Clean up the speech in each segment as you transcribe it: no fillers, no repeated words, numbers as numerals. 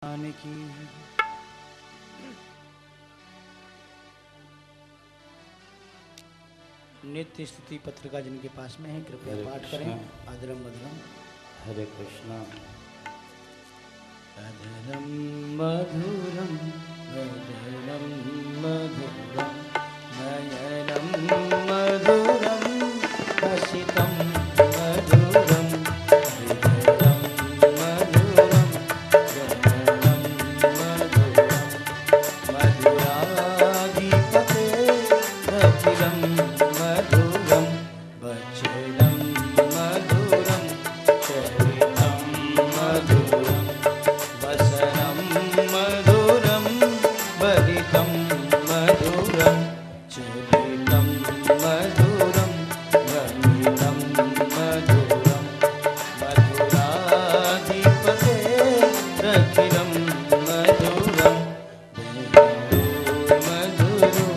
की नित्य स्तुति पत्रिका जिनके पास में है कृपया पाठ करें। अधरम मधुरम। हरे कृष्णा। अधरम मधुरम अधरम मधुरम नयनम मधुरम हसितम मधुरम हृदयम मधुरम जननम मधुरम मधुराधिपते अखिलम मधुरम वचनम मधुरम चरितम मधुरम वसनम मधुरम वरितम मधुरम चरितम मधुरम गणितम मधुरम मधुराधिपते रखिलम मधुरम मधुरो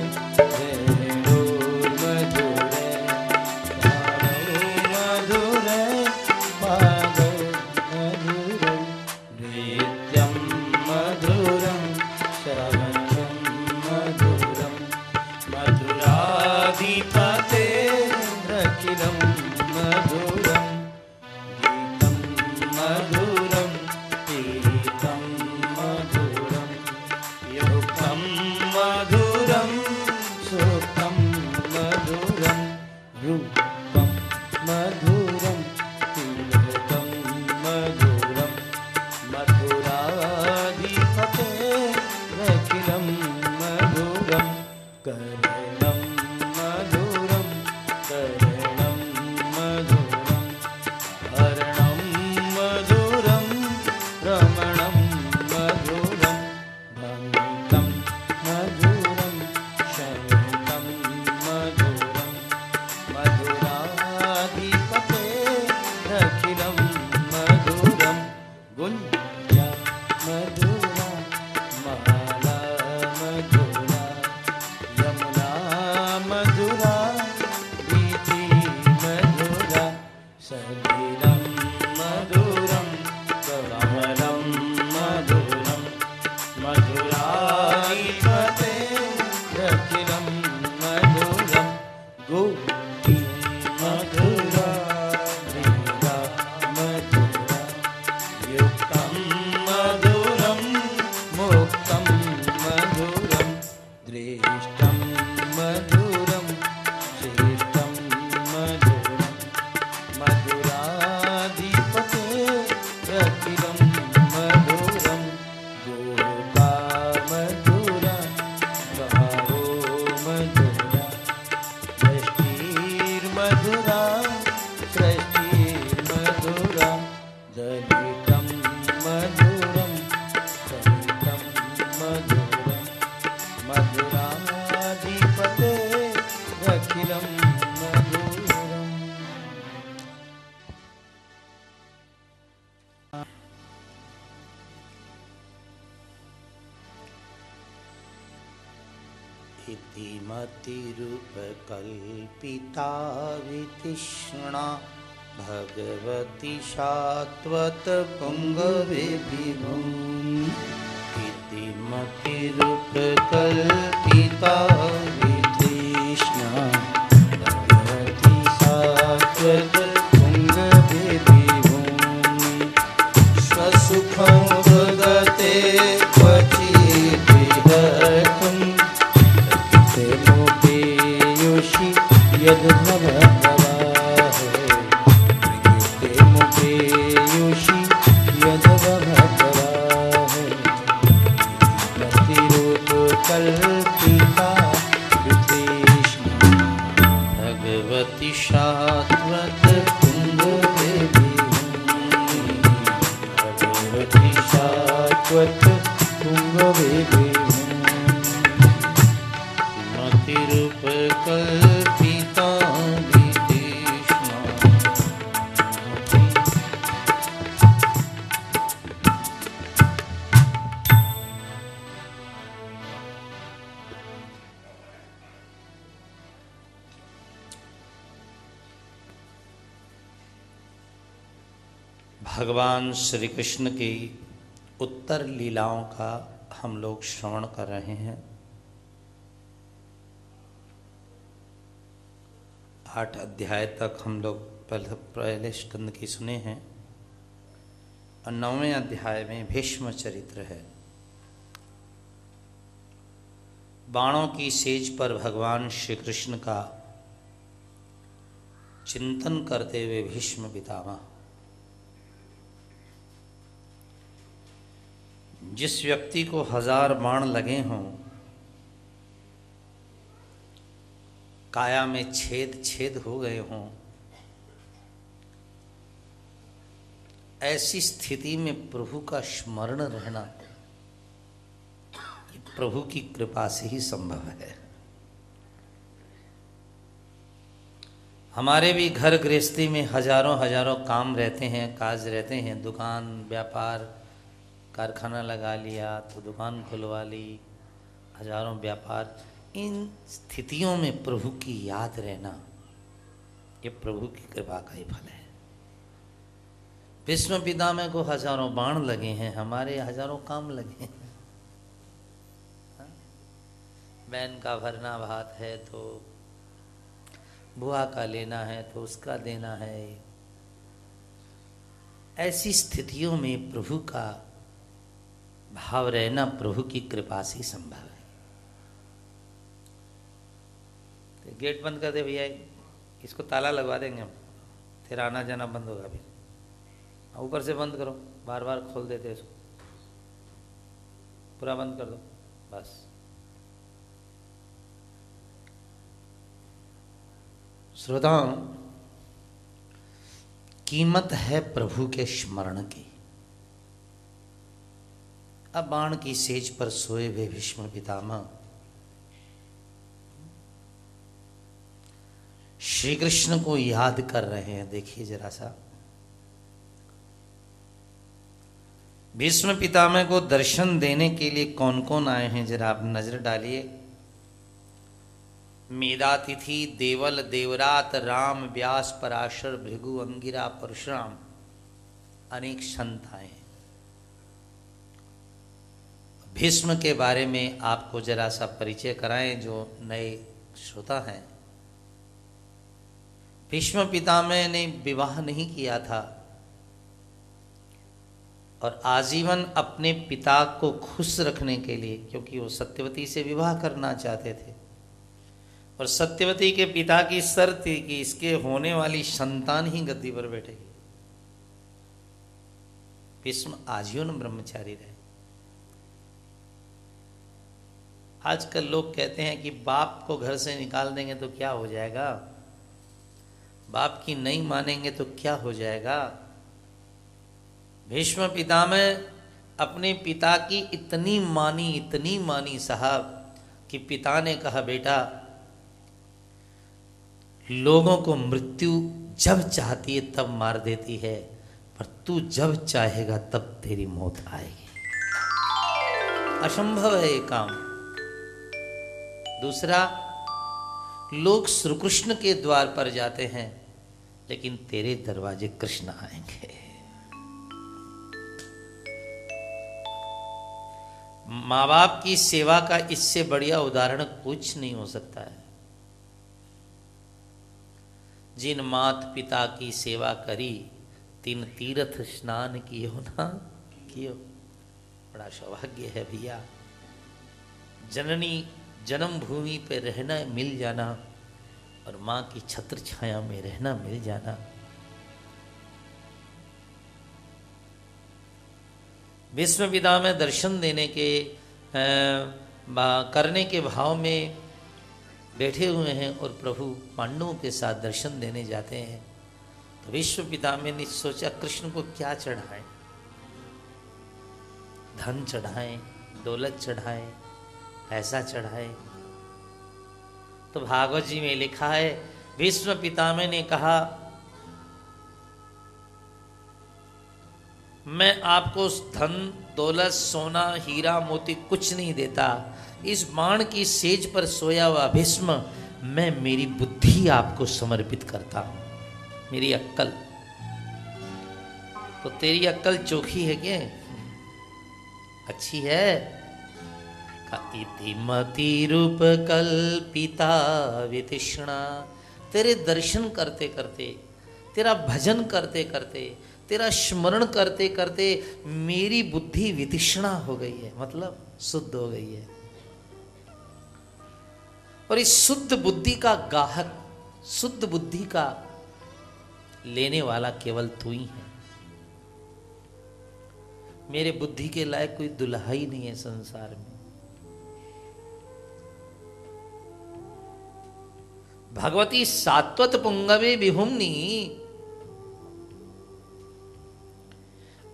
मधुरे मधुरे माधव मधुरो नित्यं मधुरं श्रवणं मधुरं मधुराधिपते रखिलं मधुरं गीतं मधुरं पीतं मधुरं युक्तं मधुरं सुखं मधुरं रूपं मधुरं तिलकं मधुरं मधुराधिपते रखिलं मधुरं करणं मधुरं करणं मधुरं हरणं मधुरं रमणं मधुरं भमितं मधुरं शमितं मधुरं मधुराधिपते रखिलं मधुरं गुञ्जा मधुरा माला मधुरा यमुना मधुरा वीथि मधुरा सलिलं मधुरं कमलं मधुरं मधुराधिपते रखिलं मधुरं गोपी मधुरा वीरा मधुरा युक्तं मधुरं मुक्तं मधुरं दृष्टं मधुरं श्रेष्ठं मधुरं मधुराधिपते रखिलं मधुरं गोपा मधुरा गावो मधुरा सृष्टिर्मधुरा सृष्टिर्मधुरा दलितं मधुरं सलितं मधुरं मधुराधिपते रखिलं मधुरम्। इति मतिरूपकल्पिता वितृष्णा भगवती शाश्वतपुङ्गवे विभूम्। इति मतिरूपकल्पिता वितृष्णा भगवती शाश्वतपुङ्गवे विभूम्। स्वसुखं भगते क्वचित् विहर्तुम् मुपेयुषि यद्भवद्भवाहे प्रीते मुपेयुषि यद्भवद्भवाहे मतिरूपकल्पिता वितृष्णा भगवती शाश्वतपुङ्गवे विभूम्। भगवती शाश्वतपुङ्गवे विभूम्। मतिरूपकल्पिता वितृष्णा। भगवान श्री कृष्ण की उत्तर लीलाओं का हम लोग श्रवण कर रहे हैं। 8 अध्याय तक हम लोग पहले स्कंद की सुने हैं और 9वें अध्याय में भीष्म चरित्र है। बाणों की सेज पर भगवान श्री कृष्ण का चिंतन करते हुए भीष्म पितामह जिस व्यक्ति को 1000 बाण लगे हों, काया में छेद छेद हो गए हों, ऐसी स्थिति में प्रभु का स्मरण रहना ये प्रभु की कृपा से ही संभव है। हमारे भी घर गृहस्थी में हजारों काम रहते हैं, काज रहते हैं। दुकान व्यापार, कारखाना लगा लिया तो दुकान खुलवा ली, हजारों व्यापार। इन स्थितियों में प्रभु की याद रहना ये प्रभु की कृपा का ही फल है। भीष्म पितामह को 1000 बाण लगे हैं, हमारे 1000 काम लगे हैं। बहन का भरना भात है तो बुआ का लेना है तो उसका देना है। ऐसी स्थितियों में प्रभु का भाव रहना प्रभु की कृपा से संभव है। तो गेट बंद कर दे भैया, इसको ताला लगवा देंगे हम, फिर आना जाना बंद होगा। अभी ऊपर से बंद करो, बार बार खोल देते इसको, पूरा बंद कर दो बस। श्रोताओं, कीमत है प्रभु के स्मरण की। अब बाण की सेज पर सोए हुए भीष्म पितामह श्री कृष्ण को याद कर रहे हैं। देखिए जरा सा, भीष्म पितामह को दर्शन देने के लिए कौन कौन आए हैं जरा आप नजर डालिए। मेधातिथि, देवल, देवरात, राम, व्यास, पराशर, भृगु, अंगिरा, परशुराम, अनेक संत आए हैं। भीष्म के बारे में आपको जरा सा परिचय कराएं जो नए श्रोता हैं। भीष्म पितामह ने विवाह नहीं किया था और आजीवन अपने पिता को खुश रखने के लिए, क्योंकि वो सत्यवती से विवाह करना चाहते थे और सत्यवती के पिता की शर्त थी कि इसके होने वाली संतान ही गद्दी पर बैठेगी। भीष्म आजीवन ब्रह्मचारी रहे। आजकल लोग कहते हैं कि बाप को घर से निकाल देंगे तो क्या हो जाएगा, बाप की नहीं मानेंगे तो क्या हो जाएगा। भीष्म पितामह अपने पिता की इतनी मानी साहब कि पिता ने कहा, बेटा लोगों को मृत्यु जब चाहती है तब मार देती है, पर तू जब चाहेगा तब तेरी मौत आएगी। असंभव है ये काम। दूसरा, लोग श्री कृष्ण के द्वार पर जाते हैं लेकिन तेरे दरवाजे कृष्ण आएंगे। माँ बाप की सेवा का इससे बढ़िया उदाहरण कुछ नहीं हो सकता है। जिन मात पिता की सेवा करी, तिन तीर्थ स्नान कियो ना कियो। बड़ा सौभाग्य है भैया, जननी जन्मभूमि पे रहना मिल जाना और माँ की छत्र छाया में रहना मिल जाना। भीष्म पितामह दर्शन देने के करने के भाव में बैठे हुए हैं और प्रभु पांडवों के साथ दर्शन देने जाते हैं। तो भीष्म पितामह ने सोचा कृष्ण को क्या चढ़ाएं, धन चढ़ाएं, दौलत चढ़ाएं, पैसा चढ़ाएं। तो भागवत जी में लिखा है, भीष्म पितामह ने कहा, मैं आपको धन दौलत सोना हीरा मोती कुछ नहीं देता। इस बाण की सेज पर सोया हुआ भीष्म, मैं मेरी बुद्धि आपको समर्पित करता हूं, मेरी अक्कल। तो तेरी अक्कल चोखी है क्या? अच्छी है। इति मति रूप कल्पिता वितृष्णा। तेरे दर्शन करते करते, तेरा भजन करते करते, तेरा स्मरण करते करते मेरी बुद्धि वितृष्णा हो गई है, मतलब शुद्ध हो गई है। और इस शुद्ध बुद्धि का गाहक, शुद्ध बुद्धि का लेने वाला केवल तू ही है। मेरे बुद्धि के लायक कोई दुल्हा ही नहीं है संसार में। भगवती सात्वत पुंगवे विभुम्नि।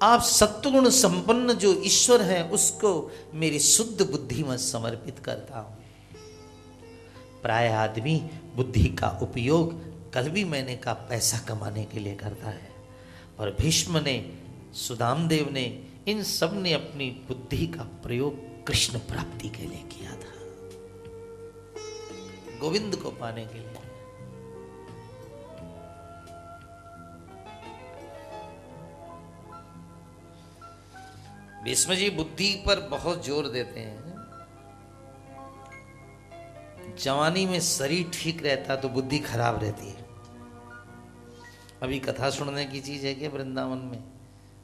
आप सत्वगुण संपन्न जो ईश्वर है उसको मेरी शुद्ध बुद्धि में समर्पित करता हूं। प्राय आदमी बुद्धि का उपयोग, कल भी मैंने कहा, पैसा कमाने के लिए करता है। और भीष्म ने, सुदामदेव ने, इन सब ने अपनी बुद्धि का प्रयोग कृष्ण प्राप्ति के लिए किया था, गोविंद को पाने के लिए। भीष्म जी बुद्धि पर बहुत जोर देते हैं। जवानी में शरीर ठीक रहता तो बुद्धि खराब रहती है। अभी कथा सुनने की चीज है क्या वृंदावन में?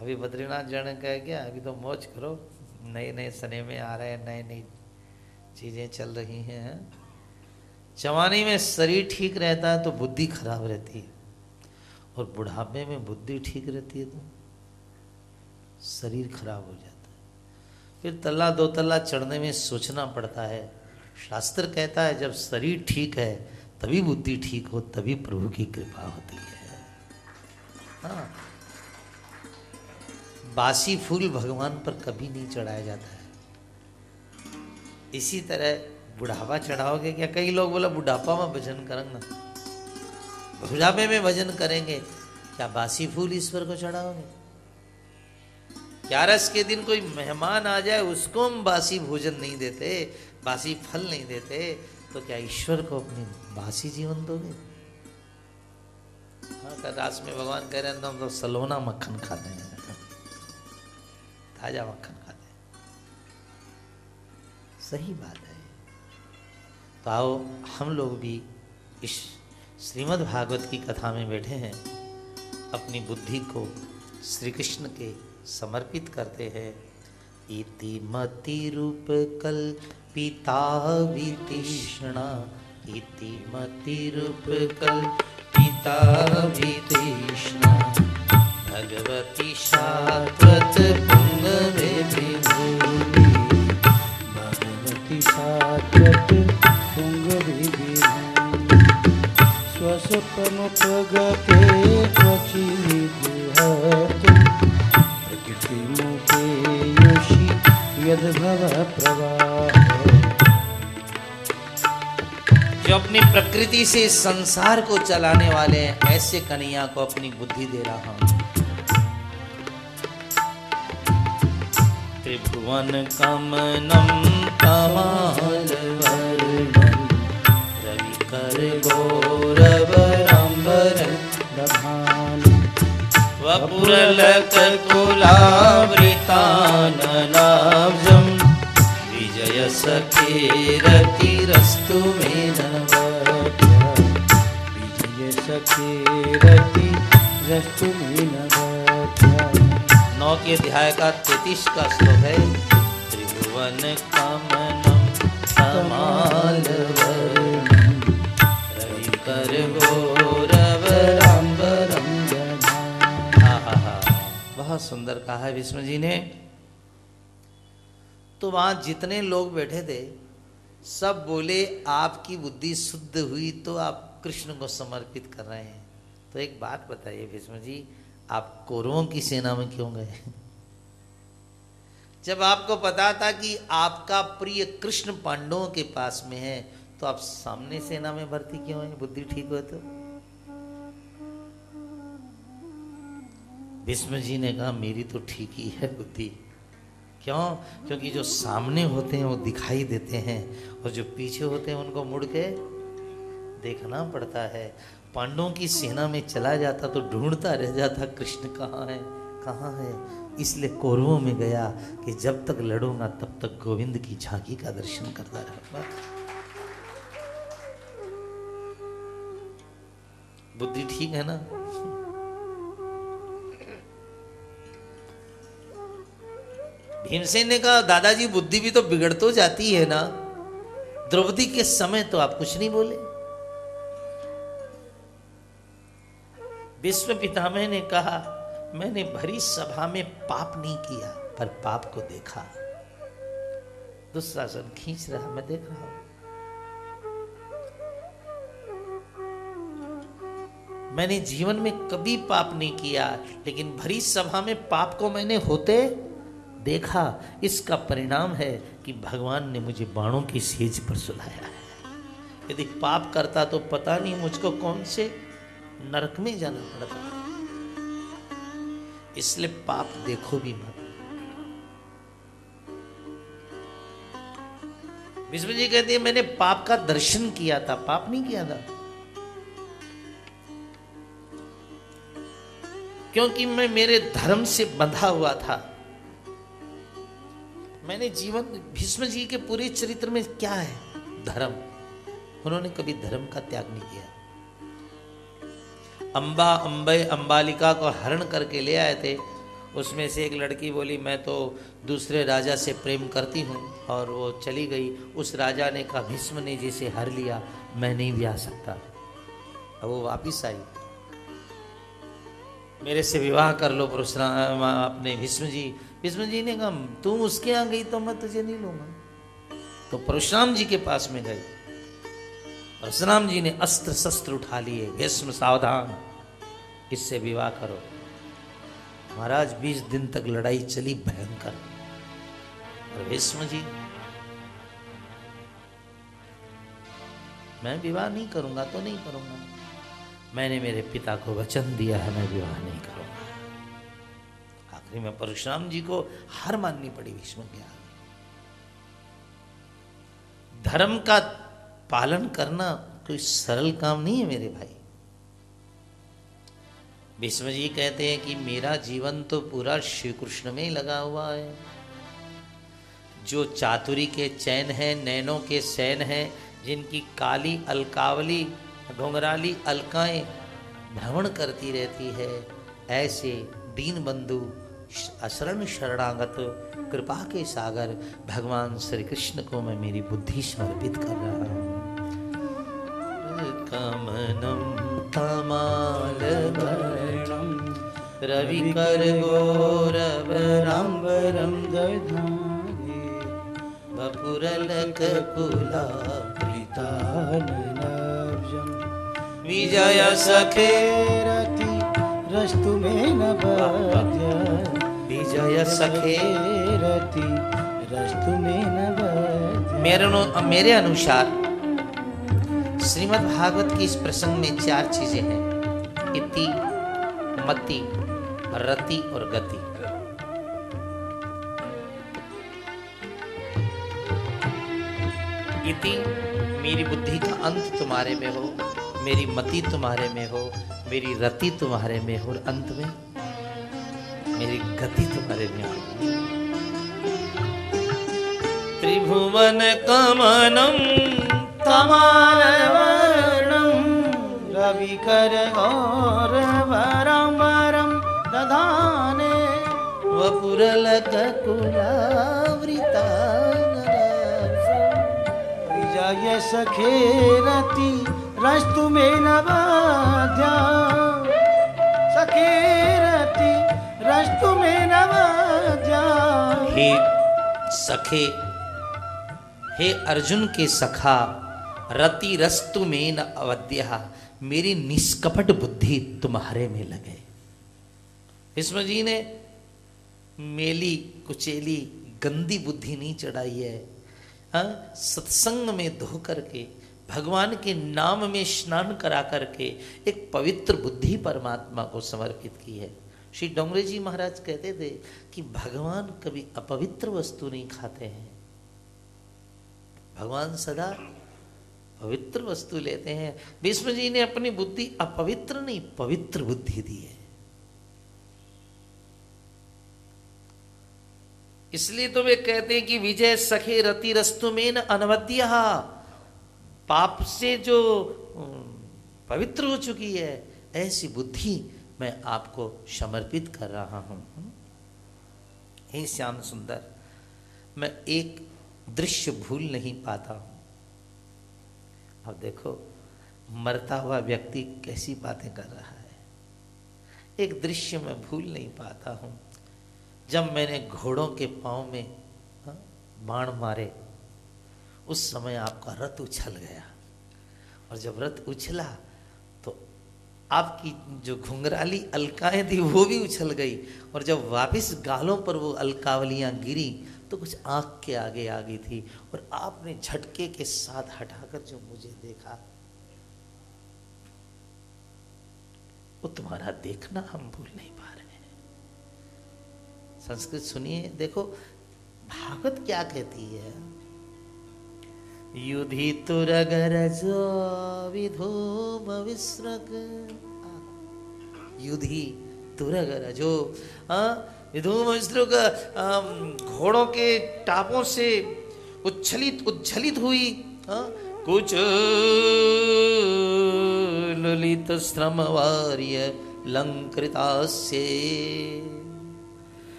अभी बद्रीनाथ जाने का है क्या? अभी तो मौज करो, नए नए सिनेमे आ रहे हैं, नई नई चीजें चल रही हैं। जवानी में शरीर ठीक रहता है तो बुद्धि खराब रहती है, और बुढ़ापे में बुद्धि ठीक रहती है तो शरीर खराब हो जाता है। फिर तल्ला दो तल्ला चढ़ने में सोचना पड़ता है। शास्त्र कहता है जब शरीर ठीक है तभी बुद्धि ठीक हो, तभी प्रभु की कृपा होती है। हाँ, बासी फूल भगवान पर कभी नहीं चढ़ाया जाता है। इसी तरह बुढ़ापा चढ़ाओगे क्या? कई लोग बोला बुढ़ापा में भजन करेंगे, बुढ़ापे में भजन करेंगे, क्या बासी फूल ईश्वर को चढ़ाओगे? ग्यारस के दिन कोई मेहमान आ जाए उसको हम बासी भोजन नहीं देते, बासी फल नहीं देते, तो क्या ईश्वर को अपनी बासी जीवन दोगे? हाँ, रास में भगवान कह रहे हैं हम तो सलोना मक्खन खाते हैं, ताजा मक्खन खाते हैं। सही बात है। तो आओ हम लोग भी इस श्रीमद् भागवत की कथा में बैठे हैं, अपनी बुद्धि को श्री कृष्ण के समर्पित करते हैं। इति मति रूप कल्पिता वितृष्णा, इति मति रूप कल्पिता वितृष्णा, भगवती शाश्वत पुंगवे विभूमि, भगवती शाश्वत पुंगवे विभूमि, स्वसपन प्रगते क्वचिद् जो अपनी प्रकृति से संसार को चलाने वाले हैं, ऐसे कन्हैया को अपनी बुद्धि दे रहा हूं। त्रिभुवन कमनम कमाल वर्णम, रवि कर गौरवरांबर दधान, वपुरलक कुलावृताननाब्जं, विजय सखेरतिरस्तु मे नवत्या, विजय सखेरतिरस्तु मे नवत्या। 9 के अध्याय का 33 का श्लोक है। त्रिभुवन कमनम कमाल वर्णम, रवि कर गौरवरांबरम। बहुत सुंदर कहा है विष्णु जी ने। तो वहां जितने लोग बैठे थे सब बोले आपकी बुद्धि शुद्ध हुई तो आप कृष्ण को समर्पित कर रहे हैं। तो एक बात बताइए विष्णु जी, आप कौरवों की सेना में क्यों गए? जब आपको पता था कि आपका प्रिय कृष्ण पांडवों के पास में है तो आप सामने सेना में भर्ती क्यों है? बुद्धि ठीक हो तो। भीष्म जी ने कहा मेरी तो ठीक ही है बुद्धि। क्यों? क्योंकि जो सामने होते हैं वो दिखाई देते हैं और जो पीछे होते हैं उनको मुड़ के देखना पड़ता है। पांडवों की सेना में चला जाता तो ढूंढता रह जाता कृष्ण कहाँ है, कहाँ है, इसलिए कौरवों में गया कि जब तक लड़ूंगा तब तक गोविंद की झांकी का दर्शन करता रहूंगा। बुद्धि ठीक है ना? भीमसेन ने कहा दादाजी बुद्धि भी तो बिगड़ तो जाती है ना, द्रौपदी के समय तो आप कुछ नहीं बोले। विश्व पितामह ने कहा मैंने भरी सभा में पाप नहीं किया पर पाप को देखा। दुशासन खींच रहा, मैं देख रहा हूं। मैंने जीवन में कभी पाप नहीं किया, लेकिन भरी सभा में पाप को मैंने होते देखा। इसका परिणाम है कि भगवान ने मुझे बाणों की सेज पर सुलाया है। यदि पाप करता तो पता नहीं मुझको कौन से नरक में जाना पड़ता। इसलिए पाप देखो भी मत। विष्णु जी कहते हैं मैंने पाप का दर्शन किया था, पाप नहीं किया था, क्योंकि मैं मेरे धर्म से बंधा हुआ था। मैंने जीवन, भीष्म जी के पूरे चरित्र में क्या है? धर्म। उन्होंने कभी धर्म का त्याग नहीं किया। अंबालिका को हरण करके ले आए थे, उसमें से एक लड़की बोली मैं तो दूसरे राजा से प्रेम करती हूँ, और वो चली गई। उस राजा ने कहा भीष्म ने जिसे हर लिया मैं नहीं ब्याह सकता। अब वो वापिस आई, मेरे से विवाह कर लो परशुराम अपने भीष्म जी। भीष्म जी ने कहा तू उसके यहाँ गई तो मैं तुझे नहीं लूंगा। तो परशुराम जी के पास में गई। परशुराम जी ने अस्त्र शस्त्र उठा लिए, भीष्म सावधान, इससे विवाह करो। महाराज 20 दिन तक लड़ाई चली भयंकर। और भीष्म जी मैं विवाह नहीं करूंगा तो नहीं करूंगा, मैंने मेरे पिता को वचन दिया है मैं विवाह नहीं करूंगा। आखिरी में परशुराम जी को हार माननी पड़ी भीष्म के आगे। धर्म का पालन करना कोई सरल काम नहीं है मेरे भाई। भीष्म जी कहते हैं कि मेरा जीवन तो पूरा श्री कृष्ण में ही लगा हुआ है। जो चातुरी के चैन है, नैनों के सैन है, जिनकी काली अलकावली घुंघराली अलकाएं भ्रमण करती रहती है, ऐसे दीन बंधु अशरण शरणागत कृपा के सागर भगवान श्री कृष्ण को मैं मेरी बुद्धि समर्पित कर रहा हूँ। कमनम तमालवर्णम रविकर गौरवराम्बरम दधाने वपुरलक कुलावृताननब्जं विजय सखे रति रस्तु में न बध्य विजय सखे रति रस्तु में न बध्य। मेरे अनुसार श्रीमद् भागवत की इस प्रसंग में 4 चीजें हैं, इति, मति, रति और गति। इति मेरी बुद्धि का अंत तुम्हारे में हो, मेरी मति तुम्हारे में हो, मेरी रति तुम्हारे में हो, और अंत में मेरी गति तुम्हारे में हो। त्रिभुवन कमनम तमालवर्णम रविकर गौरवराम्बरम दधाने वपुरलक कुलावृताननब्जं विजय सखे रति रस्तु में न बध्य सखे रति रस्तु में न बध्य। हे सखे, हे अर्जुन के सखा, रति रस्तु में न अवध्या, मेरी निष्कपट बुद्धि तुम्हारे में लगे। भीष्म जी ने मेली कुचेली गंदी बुद्धि नहीं चढ़ाई है, सत्संग में धो करके भगवान के नाम में स्नान करा करके एक पवित्र बुद्धि परमात्मा को समर्पित की है। श्री डोंगरे जी महाराज कहते थे कि भगवान कभी अपवित्र वस्तु नहीं खाते हैं, भगवान सदा पवित्र वस्तु लेते हैं। भीष्म जी ने अपनी बुद्धि अपवित्र नहीं पवित्र बुद्धि दी है। इसलिए तो वे कहते हैं कि विजय सखे रति रस्तु में न अनवद्य, पाप से जो पवित्र हो चुकी है ऐसी बुद्धि मैं आपको समर्पित कर रहा हूं। हे श्याम सुंदर, मैं एक दृश्य भूल नहीं पाता हूं। अब देखो मरता हुआ व्यक्ति कैसी बातें कर रहा है। एक दृश्य मैं भूल नहीं पाता हूं, जब मैंने घोड़ों के पांव में बाण मारे उस समय आपका रथ उछल गया, और जब रथ उछला तो आपकी जो घुंघराली अलकाएं थी वो भी उछल गई, और जब वापस गालों पर वो अलकावलियां गिरी तो कुछ आंख के आगे आ गई थी, और आपने झटके के साथ हटाकर जो मुझे देखा वो तुम्हारा देखना हम भूल नहीं पा रहे हैं। संस्कृत सुनिए, देखो भागवत क्या कहती है। युधि तुरगरजो विधूम विसृग, युधि तुरगरजो विधूम विसृग, घोड़ों के टापों से उच्छलित हुई कुछ ललित श्रमवार्य लंकृतास्ये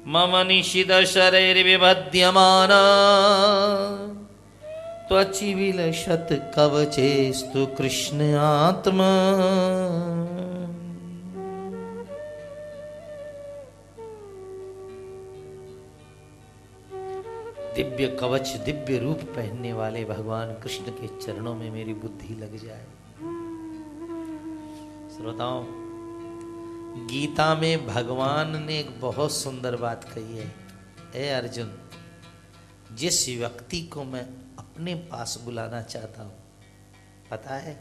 मम निशित शरैर्विभद्यमाना त्वचिविलशत कवचेस्तु कृष्ण आत्मा। दिव्य कवच दिव्य रूप पहनने वाले भगवान कृष्ण के चरणों में मेरी बुद्धि लग जाए। श्रोताओं, गीता में भगवान ने एक बहुत सुंदर बात कही है। ए अर्जुन, जिस व्यक्ति को मैं अपने पास बुलाना चाहता हूं, पता है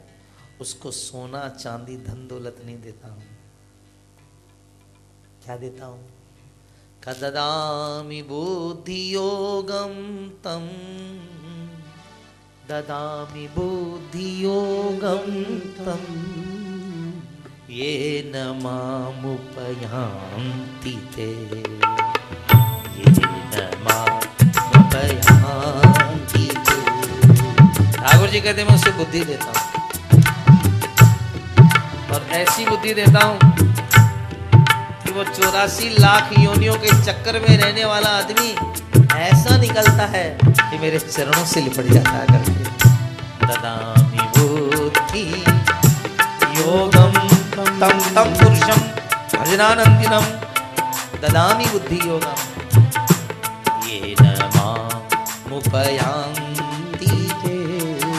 उसको सोना चांदी धन दौलत नहीं देता हूं। क्या देता हूं? कददामि बुद्धि योगम तम, ददामि बुद्धि योगम तम, ये न मामुपयान्ति ते, ये न मामुपयान्ति ते। ठाकुर जी कहते मैं उसे बुद्धि देता हूं, और ऐसी बुद्धि देता हूं वो 84 लाख योनियों के चक्कर में रहने वाला आदमी ऐसा निकलता है कि मेरे चरणों से लिपट जाता है करके। ददामि बुद्धि योगम तम तम पुरुषम भजनानंदिनम, ददामि बुद्धि योगम ये न मामुपयान्ति ते,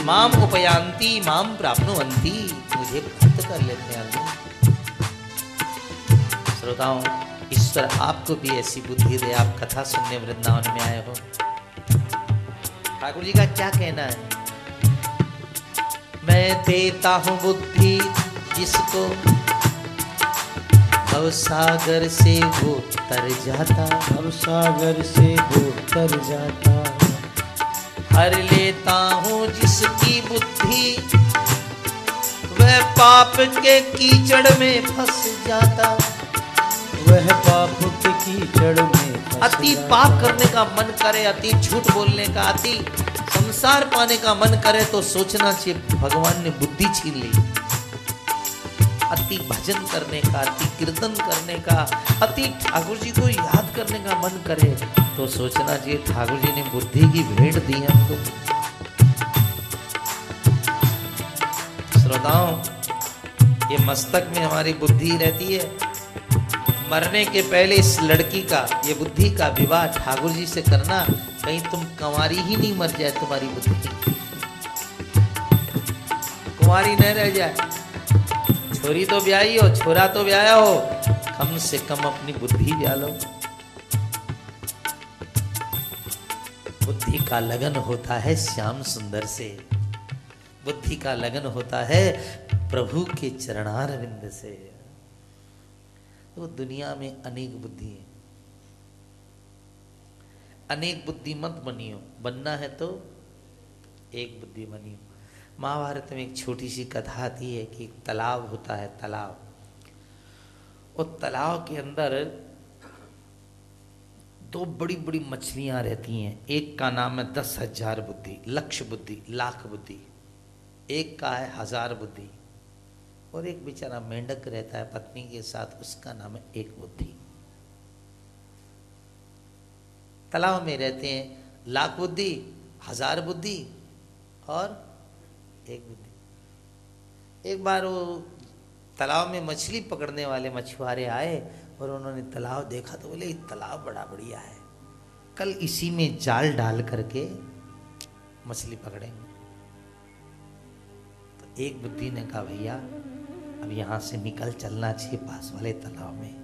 माम उपयान्ति माम प्राप्नुवन्ति, मुझे प्राप्त कर लेते हैं। श्रोताओं, ईश्वर आपको भी ऐसी बुद्धि दे। आप कथा सुनने वृंदावन में आए हो। ठाकुर जी का क्या कहना है? मैं देता हूं बुद्धि जिसको भवसागर से वो तर जाता, भवसागर से वो तर जाता। हर लेता हूं जिसकी बुद्धि वह पाप के कीचड़ में फंस जाता, वह पाप के कीचड़ में। अति पाप करने का मन करे, अति झूठ बोलने का, अति संसार पाने का मन करे तो सोचना चाहिए भगवान ने बुद्धि छीन ली। अति भजन करने का, अति कीर्तन करने का, अति ठाकुर जी को याद करने का मन करे तो सोचना चाहिए ठाकुर जी ने बुद्धि की भेंट दी हमको। श्रोताओं, ये मस्तक में हमारी बुद्धि रहती है। मरने के पहले इस लड़की का, ये बुद्धि का विवाह ठाकुर जी से करना, कहीं तुम कुंवारी ही नहीं मर जाए, तुम्हारी बुद्धि कुंवारी न रह जाए। छोरी तो ब्याही हो, छोरा तो ब्याया हो, कम से कम अपनी बुद्धि ब्या लो। बुद्धि का लगन होता है श्याम सुंदर से, बुद्धि का लगन होता है प्रभु के चरणारविंद से। तो दुनिया में अनेक बुद्धि है, अनेक बुद्धि मत बनियो, बनना है तो एक बुद्धि बनियो। महाभारत में एक छोटी सी कथा आती है कि एक तालाब होता है, तालाब, और तालाब के अंदर दो बड़ी बड़ी मछलियां रहती हैं, एक का नाम है 10,000 बुद्धि, लक्ष्य बुद्धि, लाख बुद्धि, एक का है 1000 बुद्धि, और एक बेचारा मेंढक रहता है पत्नी के साथ, उसका नाम है एक बुद्धि। तालाब में रहते हैं लाख बुद्धि, 1000 बुद्धि और एक बुद्धि। एक बार वो तालाब में मछली पकड़ने वाले मछुआरे आए और उन्होंने तालाब देखा तो बोले तालाब बड़ा बढ़िया है, कल इसी में जाल डाल करके मछली पकड़ेंगे। तो एक बुद्धि ने कहा भैया अब यहां से निकल चलना चाहिए पास वाले तालाब में।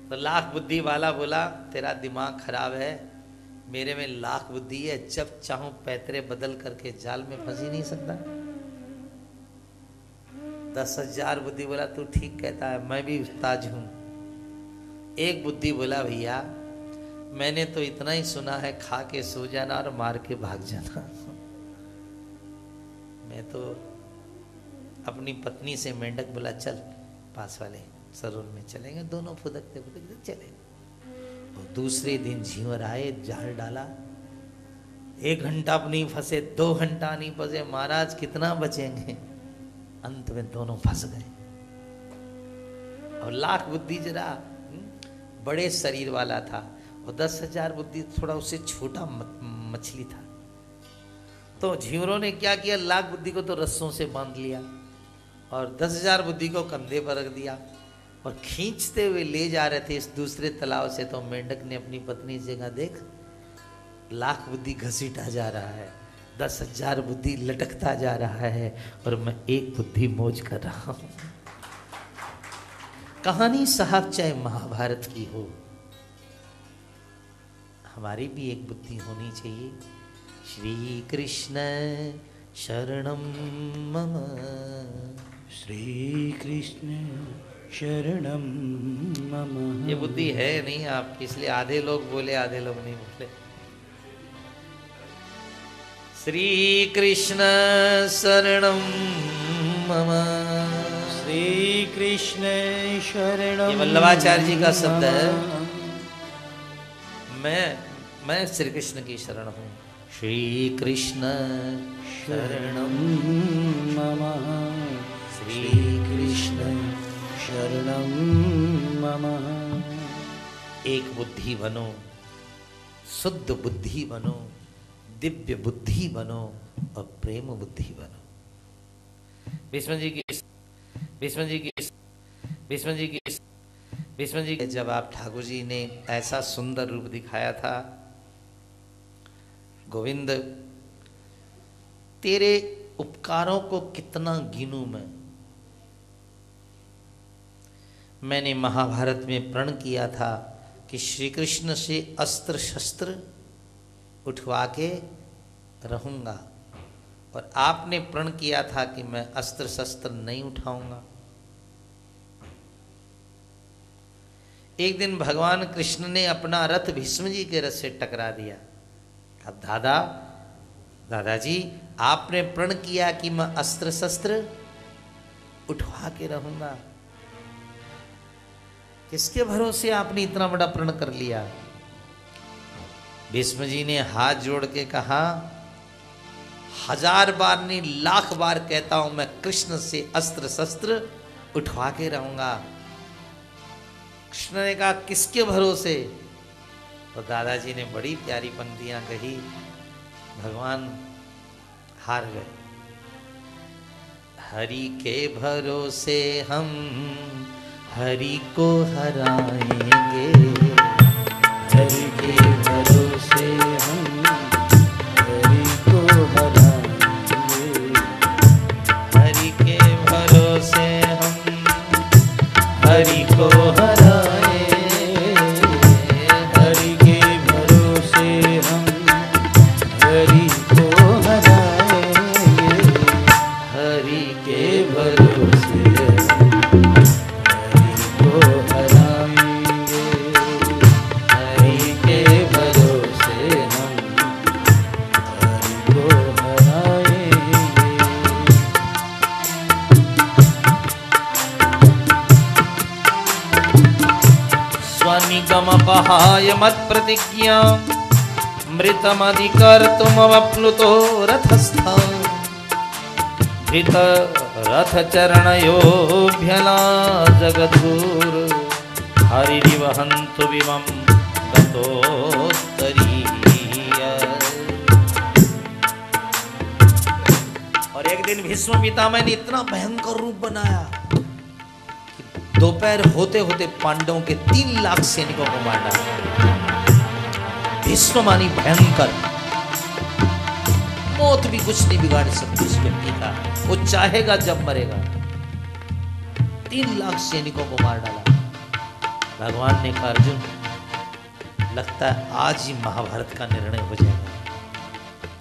तो लाख बुद्धि वाला बोला तेरा दिमाग खराब है, मेरे में लाख बुद्धि है, जब चाहूं पैतरे बदल करके जाल में फंस ही नहीं सकता। 10,000 बुद्धि बोला तू ठीक कहता है, मैं भी उस्ताद हूं। एक बुद्धि बोला भैया मैंने तो इतना ही सुना है, खा के सो जाना और मार के भाग जाना। मैं तो अपनी पत्नी से मेंढक बोला चल पास वाले सरोवर में चलेंगे, दोनों फुदकते फुदकते चले। और दूसरे दिन झींवर आए, जाल डाला, 1 घंटा नहीं फंसे, 2 घंटा नहीं फंसे, महाराज कितना बचेंगे, अंत में दोनों फंस गए। और लाख बुद्धि जरा बड़े शरीर वाला था और 10,000 बुद्धि थोड़ा उससे छोटा मछली था। तो झींवरों ने क्या किया, लाख बुद्धि को तो रस्सों से बांध लिया और 10,000 बुद्धि को कंधे पर रख दिया और खींचते हुए ले जा रहे थे इस दूसरे तालाब से। तो मेंढक ने अपनी पत्नी से कहा देख लाख बुद्धि घसीटा जा रहा है, 10,000 बुद्धि लटकता जा रहा है और मैं एक बुद्धि मौज कर रहा हूं। कहानी साहब चाहे महाभारत की हो, हमारी भी एक बुद्धि होनी चाहिए। श्री कृष्ण शरणम मम, श्री कृष्ण शरणम मम। ये बुद्धि है नहीं आपकी, इसलिए आधे लोग बोले आधे लोग नहीं बोले। श्री कृष्ण शरणम मम, श्री कृष्ण शरणम। ये वल्लभाचार्य जी का शब्द है। मैं श्री कृष्ण की शरण हूँ। श्री कृष्ण शरणम मम, श्री कृष्ण शरणम मम। एक बुद्धि बनो, शुद्ध बुद्धि बनो, दिव्य बुद्धि बनो और प्रेम बुद्धि बनो। भीष्म जी जब आप ठाकुर जी ने ऐसा सुंदर रूप दिखाया था, गोविंद तेरे उपकारों को कितना गिनूं मैंने महाभारत में प्रण किया था कि श्री कृष्ण से अस्त्र शस्त्र उठवा के रहूंगा, और आपने प्रण किया था कि मैं अस्त्र शस्त्र नहीं उठाऊंगा। एक दिन भगवान कृष्ण ने अपना रथ भीष्म जी के रथ से टकरा दिया। अब दादाजी आपने प्रण किया कि मैं अस्त्र शस्त्र उठवा के रहूंगा, किसके भरोसे आपने इतना बड़ा प्रण कर लिया? भीष्म जी ने हाथ जोड़ के कहा 1000 बार नहीं 1,00,000 बार कहता हूं मैं कृष्ण से अस्त्र शस्त्र उठवा के रहूंगा। कृष्ण ने कहा किसके भरोसे? तो दादाजी ने बड़ी प्यारी पंक्तियां कही, भगवान हार गए। हरि के भरोसे हम हरि को हराएंगे, हरि के भरोसे हम हरि को हराएंगे, हरि के भरोसे हम हरि को हराएंगे, हरि के भरोसे हम हरि को हराएंगे, हरि के भरोसे हरि को हराएंगे, हरि के भरोसे हम हरि को हराएंगे। स्वनिगम सहाय मत प्रतिज्ञा मृतमधिकर्तुमवप्लुतो रथस्थ धृत रथ चरणयोभ्यला जगद्गुर हरिवहन्तु विमं ततोत्तरीय। और एक दिन भीष्म पितामह ने इतना भयंकर रूप बनाया कि दोपहर होते होते पांडवों के 3 लाख सैनिकों को मार डाला। भीष्म मानी भयंकर, मौत भी कुछ नहीं बिगाड़ सकती उस व्यक्ति का, वो चाहेगा जब मरेगा। 3 लाख सैनिकों को मार डाला। भगवान ने कहा अर्जुन लगता है आज ही महाभारत का निर्णय हो जाएगा,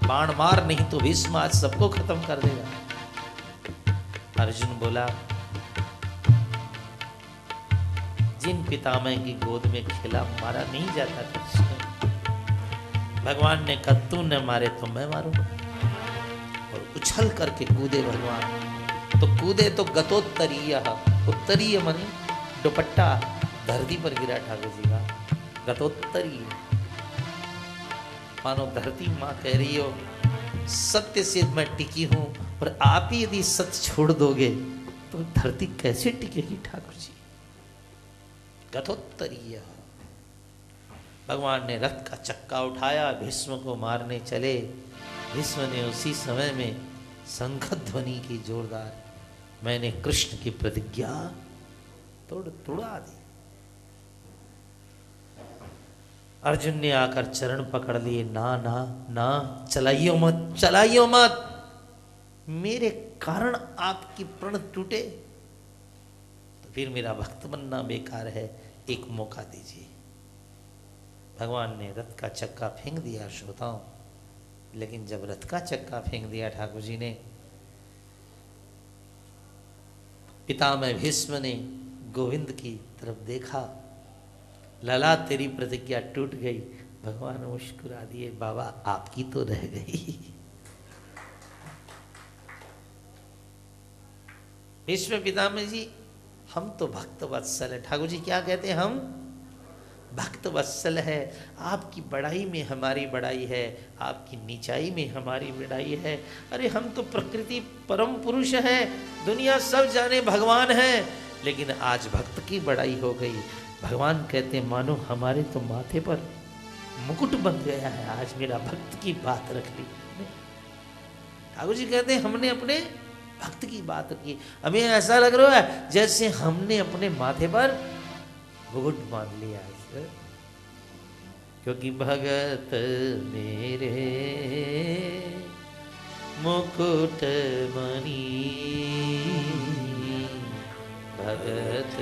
बाण मार नहीं तो भीष्म आज सबको खत्म कर देगा। अर्जुन बोला जिन पितामह की गोद में खेला मारा नहीं जाता कृष्ण। भगवान ने कहा तू न मारे तो मैं मारूंगा, और उछल करके कूदे भगवान। तो कूदे तो गतोत्तरीय, उत्तरीय मनी दुपट्टा धरती पर गिरा ठाकुर जी का। गतोत्तरीय मानो धरती माँ कह रही हो सत्य से मैं टिकी हूं, और आप ही यदि सत्य छोड़ दोगे तो धरती कैसे टिकेगी ठाकुर जी। गतोत्तरीय। भगवान ने रथ का चक्का उठाया, भीष्म को मारने चले। भीष्म ने उसी समय में शंख ध्वनि की जोरदार, मैंने कृष्ण की प्रतिज्ञा तोड़ा दी। अर्जुन ने आकर चरण पकड़ लिए, ना ना ना, चलाइयो मत, चलाइयो मत, मेरे कारण आपकी प्रण टूटे तो फिर मेरा भक्त बनना बेकार है, एक मौका दीजिए। भगवान ने रथ का चक्का फेंक दिया श्रोताओं, लेकिन जब रथ का चक्का फेंक दिया ठाकुर जी ने, पितामह भीष्म ने गोविंद की तरफ देखा, लला तेरी प्रतिज्ञा टूट गई। भगवान मुस्कुरा दिए, बाबा आपकी तो रह गई। भीष्म पितामह जी हम तो भक्त वत्सल है। ठाकुर जी क्या कहते हैं, हम भक्त वत्सल है। आपकी बड़ाई में हमारी बड़ाई है, आपकी नीचाई में हमारी बड़ाई है। अरे हम तो प्रकृति परम पुरुष है, दुनिया सब जाने भगवान है, लेकिन आज भक्त की बड़ाई हो गई। भगवान कहते मानो हमारे तो माथे पर मुकुट बन गया है, आज मेरा भक्त की बात रख ली। ठाकुर जी कहते हैं हमने अपने भक्त की बात की, हमें ऐसा लग रहा है जैसे हमने अपने माथे पर मुकुट बांध लिया है। क्योंकि भगत मेरे मुकुट मणि, भगत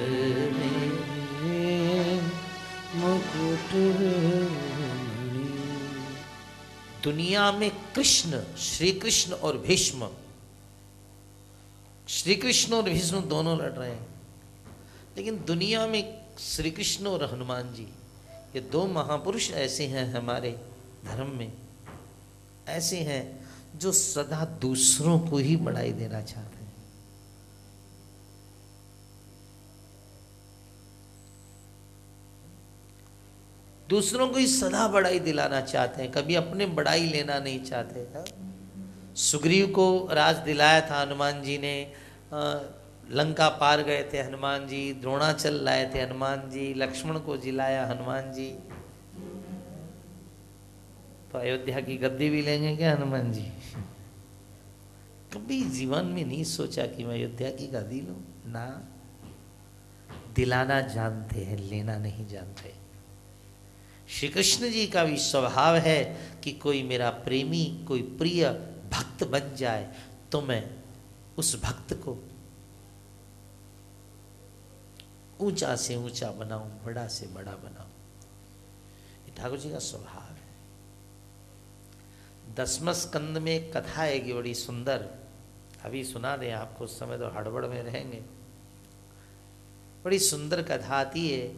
मेरे मुकुट। दुनिया में कृष्ण, श्री कृष्ण और भीष्म, श्री कृष्ण और भीष्म दोनों लड़ रहे हैं, लेकिन दुनिया में श्री कृष्ण और हनुमान जी, ये 2 महापुरुष ऐसे हैं हमारे धर्म में, ऐसे हैं जो सदा दूसरों को ही बढ़ाई देना चाहते हैं। दूसरों को ही सदा बड़ाई दिलाना चाहते हैं, कभी अपने बड़ाई लेना नहीं चाहते। सुग्रीव को राज दिलाया था हनुमान जी ने, लंका पार गए थे हनुमान जी, द्रोणाचल लाए थे हनुमान जी, लक्ष्मण को जिलाया हनुमान जी, तो अयोध्या की गद्दी भी लेंगे क्या हनुमान जी? कभी जीवन में नहीं सोचा कि मैं अयोध्या की गद्दी लूं ना। दिलाना जानते हैं, लेना नहीं जानते। श्री कृष्ण जी का भी स्वभाव है कि कोई मेरा प्रेमी, कोई प्रिय भक्त बन जाए तो मैं उस भक्त को ऊंचा से ऊंचा बनाऊं, बड़ा से बड़ा बनाऊं। ये ठाकुर जी का स्वभाव है। 10वें स्कंद में एक कथा है बड़ी सुंदर, अभी सुना दें आपको, उस समय तो हड़बड़ में रहेंगे। बड़ी सुंदर कथा आती है